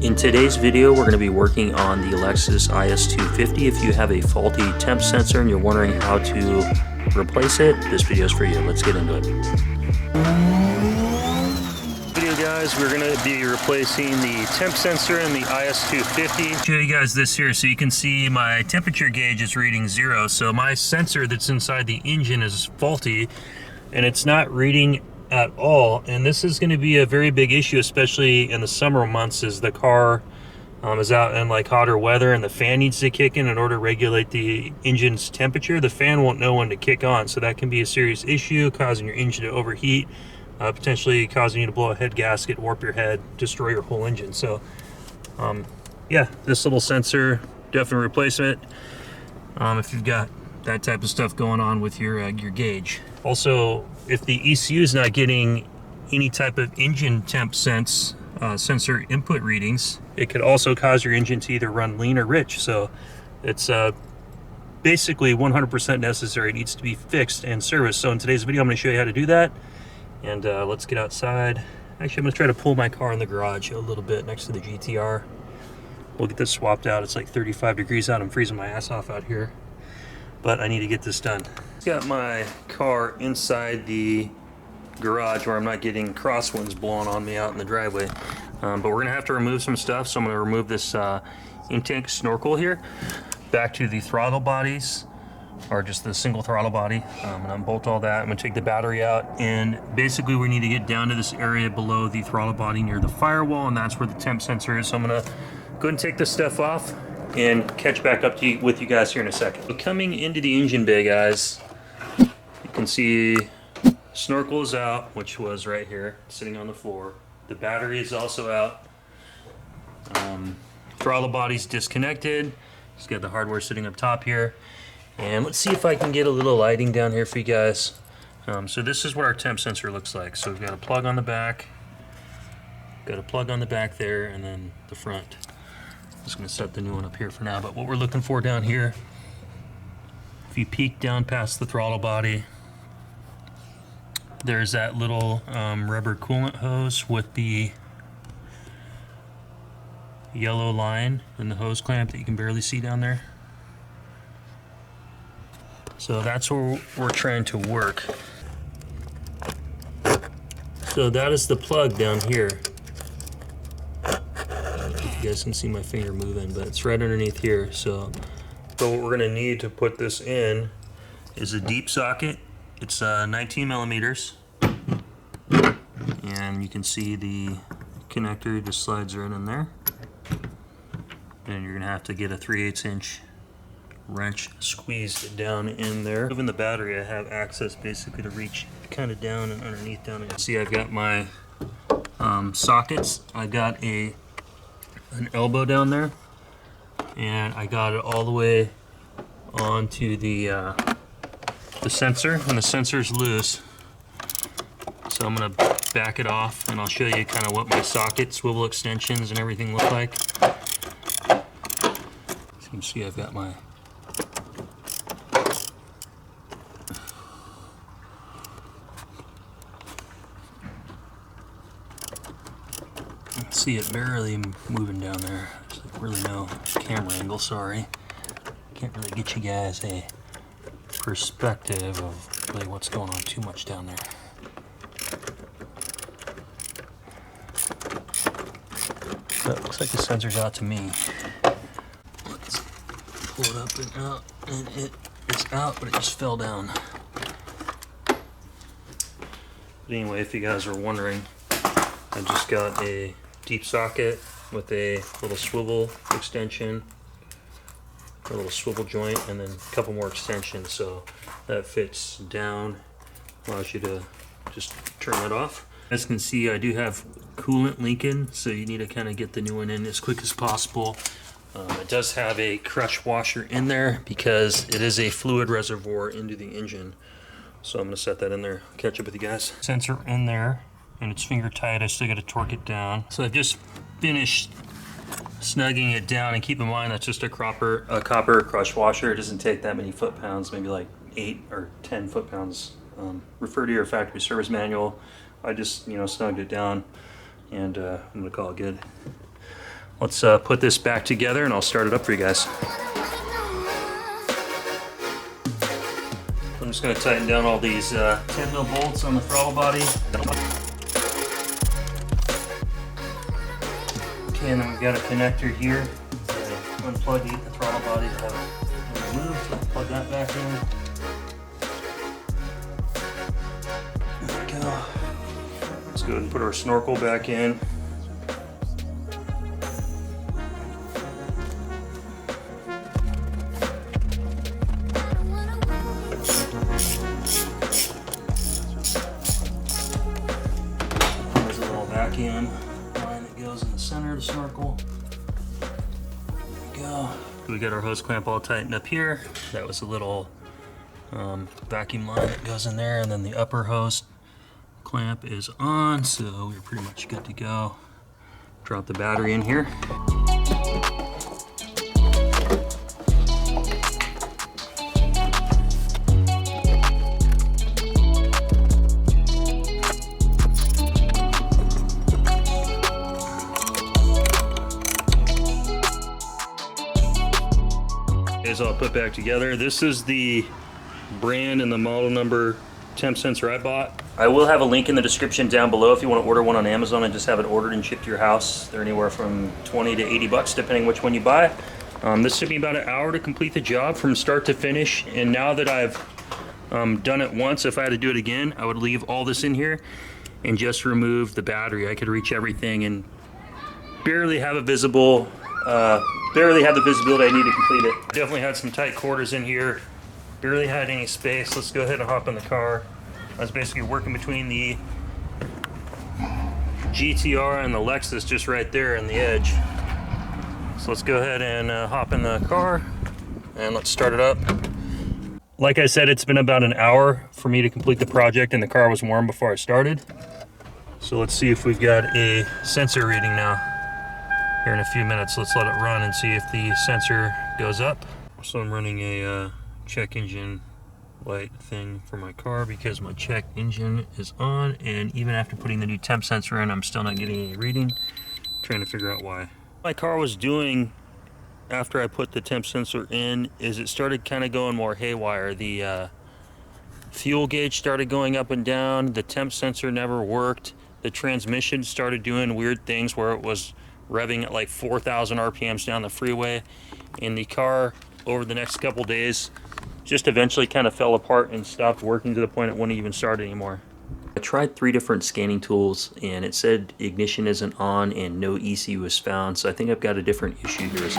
In today's video, we're going to be working on the Lexus IS250. If you have a faulty temp sensor and you're wondering how to replace it, this video is for you. Let's get into it. Video guys, we're going to be replacing the temp sensor in the IS250. Show you guys this here so you can see my temperature gauge is reading 0. So my sensor that's inside the engine is faulty and it's not reading at all, and this is going to be a very big issue, especially in the summer months as the car is out in like hotter weather and the fan needs to kick in order to regulate the engine's temperature. The fan won't know when to kick on, so that can be a serious issue, causing your engine to overheat, potentially causing you to blow a head gasket, warp your head, destroy your whole engine. So yeah, this little sensor, definitely replacement if you've got that type of stuff going on with your gauge. Also, if the ECU is not getting any type of engine temp sensor input readings, it could also cause your engine to either run lean or rich. So it's basically 100% necessary. It needs to be fixed and serviced. So in today's video, I'm going to show you how to do that. And let's get outside. Actually, I'm going to try to pull my car in the garage a little bit next to the GTR. We'll get this swapped out. It's like 35 degrees out. I'm freezing my ass off out here, but I need to get this done. Got my car inside the garage where I'm not getting crosswinds blowing on me out in the driveway, but we're gonna have to remove some stuff. So I'm gonna remove this intake snorkel here, back to the throttle bodies, or just the single throttle body, and unbolt all that. I'm gonna take the battery out, and basically we need to get down to this area below the throttle body near the firewall, and that's where the temp sensor is. So I'm gonna go ahead and take this stuff off and catch back up with you guys here in a second. So coming into the engine bay, guys, you can see snorkel is out, which was right here, sitting on the floor. The battery is also out. Throttle body's disconnected. Just got the hardware sitting up top here. And let's see if I can get a little lighting down here for you guys. So this is what our temp sensor looks like. So we've got a plug on the back, got a plug on the back there, and then the front. Just gonna set the new one up here for now, but what we're looking for down here, if you peek down past the throttle body, there's that little rubber coolant hose with the yellow line and the hose clamp that you can barely see down there. So that's where we're trying to work. So that is the plug down here. You guys can see my finger moving, but it's right underneath here. So what we're gonna need to put this in is a deep socket. It's 19 millimeters, and you can see the connector just slides right in there. And you're gonna have to get a 3/8 inch wrench squeezed down in there. Moving the battery, I have access basically to reach kind of down and underneath down there. See, I've got my sockets. I've got an elbow down there, and I got it all the way onto the sensor, and the sensor's loose. So I'm gonna back it off, and I'll show you kind of what my socket, swivel extensions, and everything look like. So you can see I've got my see it barely moving down there. There's like really no camera angle, sorry. Can't really get you guys a perspective of really what's going on too much down there. But it looks like the sensor's out to me. Let's pull it up and out, and it is out, but it just fell down. But anyway, if you guys are wondering, I just got a deep socket with a little swivel extension, a little swivel joint, and then a couple more extensions, so that fits down, allows you to just turn that off. As you can see, I do have coolant leaking, so you need to kind of get the new one in as quick as possible. It does have a crush washer in there because it is a fluid reservoir into the engine, so I'm going to set that in there. Catch up with you guys. Sensor in there, and it's finger tight. I still got to torque it down. So I've just finished snugging it down, and keep in mind that's just a copper crush washer. It doesn't take that many foot-pounds, maybe like 8 or 10 foot-pounds. Refer to your factory service manual. I just snugged it down, and I'm gonna call it good. let's put this back together and I'll start it up for you guys. I'm just going to tighten down all these 10mm bolts on the throttle body. Okay, and then we've got a connector here. Unplug the throttle body to have it removed. Let's plug that back in. There we go. Let's go ahead and put our snorkel back in. There's a little vacuum line that goes in the center of the snorkel. Go. We got our hose clamp all tightened up here. That was a little vacuum line that goes in there, and then the upper hose clamp is on, so we're pretty much good to go. Drop the battery in here. Is all put back together. This is the brand and the model number temp sensor I bought. I will have a link in the description down below if you want to order one on Amazon and just have it ordered and shipped to your house. They're anywhere from 20 to 80 bucks depending which one you buy. This took me about an hour to complete the job from start to finish, and now that I've done it once, if I had to do it again, I would leave all this in here and just remove the battery. I could reach everything and barely have a visible barely had the visibility I need to complete it. Definitely had some tight quarters in here. Barely had any space. Let's go ahead and hop in the car. I was basically working between the GTR and the Lexus just right there in the edge. So let's go ahead and hop in the car and let's start it up. Like I said, it's been about an hour for me to complete the project, and the car was warm before I started. So let's see if we've got a sensor reading now. Here in a few minutes, let's let it run and see if the sensor goes up. So I'm running a check engine light thing for my car because my check engine is on, and even after putting the new temp sensor in, I'm still not getting any reading. I'm trying to figure out why. My car was doing after I put the temp sensor in is it started kind of going more haywire. The fuel gauge started going up and down. The temp sensor never worked. The transmission started doing weird things where it was revving at like 4,000 RPMs down the freeway, and the car over the next couple days just eventually kind of fell apart and stopped working to the point it wouldn't even start anymore. I tried 3 different scanning tools and it said ignition isn't on and no ECU was found, so I think I've got a different issue here.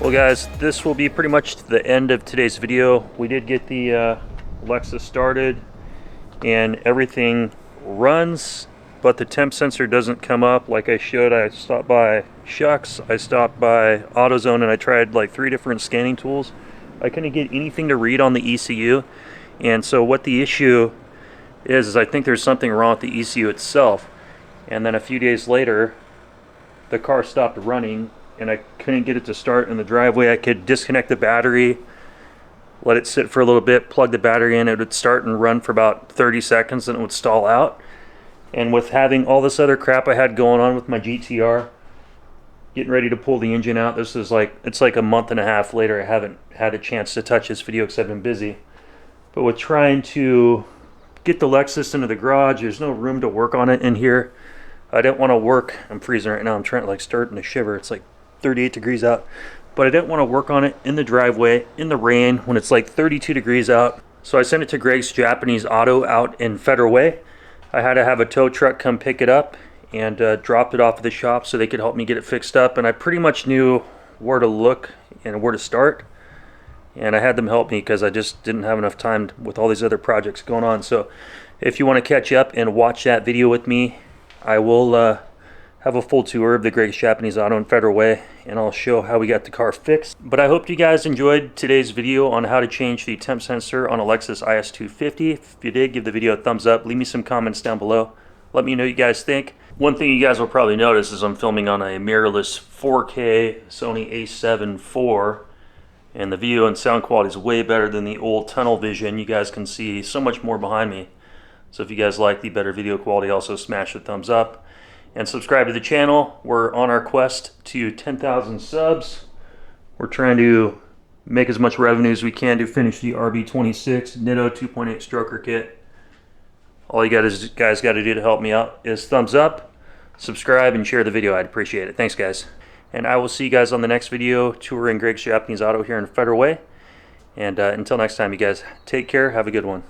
Well guys, this will be pretty much the end of today's video. We did get the Lexus started and everything runs, but the temp sensor doesn't come up like I showed. I stopped by Shucks, I stopped by AutoZone, and I tried like 3 different scanning tools. I couldn't get anything to read on the ECU, and so what the issue is I think there's something wrong with the ECU itself. And then a few days later, the car stopped running and I couldn't get it to start in the driveway. I could disconnect the battery, let it sit for a little bit, plug the battery in, it would start and run for about 30 seconds and it would stall out. And with having all this other crap I had going on with my GTR, getting ready to pull the engine out, this is like, it's like a month and a half later. I haven't had a chance to touch this video because I've been busy. But with trying to get the Lexus into the garage, there's no room to work on it in here. I didn't want to work, I'm freezing right now, I'm trying to like starting to shiver. It's like 38 degrees out, but I didn't want to work on it in the driveway in the rain when it's like 32 degrees out. So I sent it to Greg's Japanese Auto out in Federal Way. I had to have a tow truck come pick it up and dropped it off at the shop so they could help me get it fixed up, and I pretty much knew where to look and where to start, and I had them help me because I just didn't have enough time with all these other projects going on. So if you want to catch up and watch that video with me, I will have a full tour of the Greg's Japanese Auto in Federal Way, and I'll show how we got the car fixed. But I hope you guys enjoyed today's video on how to change the temp sensor on a Lexus IS250. If you did, give the video a thumbs up. Leave me some comments down below. Let me know what you guys think. One thing you guys will probably notice is I'm filming on a mirrorless 4K Sony A7 IV, And the video and sound quality is way better than the old tunnel vision. You guys can see so much more behind me. So if you guys like the better video quality, also smash the thumbs up and subscribe to the channel. We're on our quest to 10,000 subs. We're trying to make as much revenue as we can to finish the RB26 Nitto 2.8 stroker kit. All you guys got to do to help me out is thumbs up, subscribe, and share the video. I'd appreciate it. Thanks, guys. And I will see you guys on the next video touring Greg's Japanese Auto here in Federal Way. And until next time, you guys take care. Have a good one.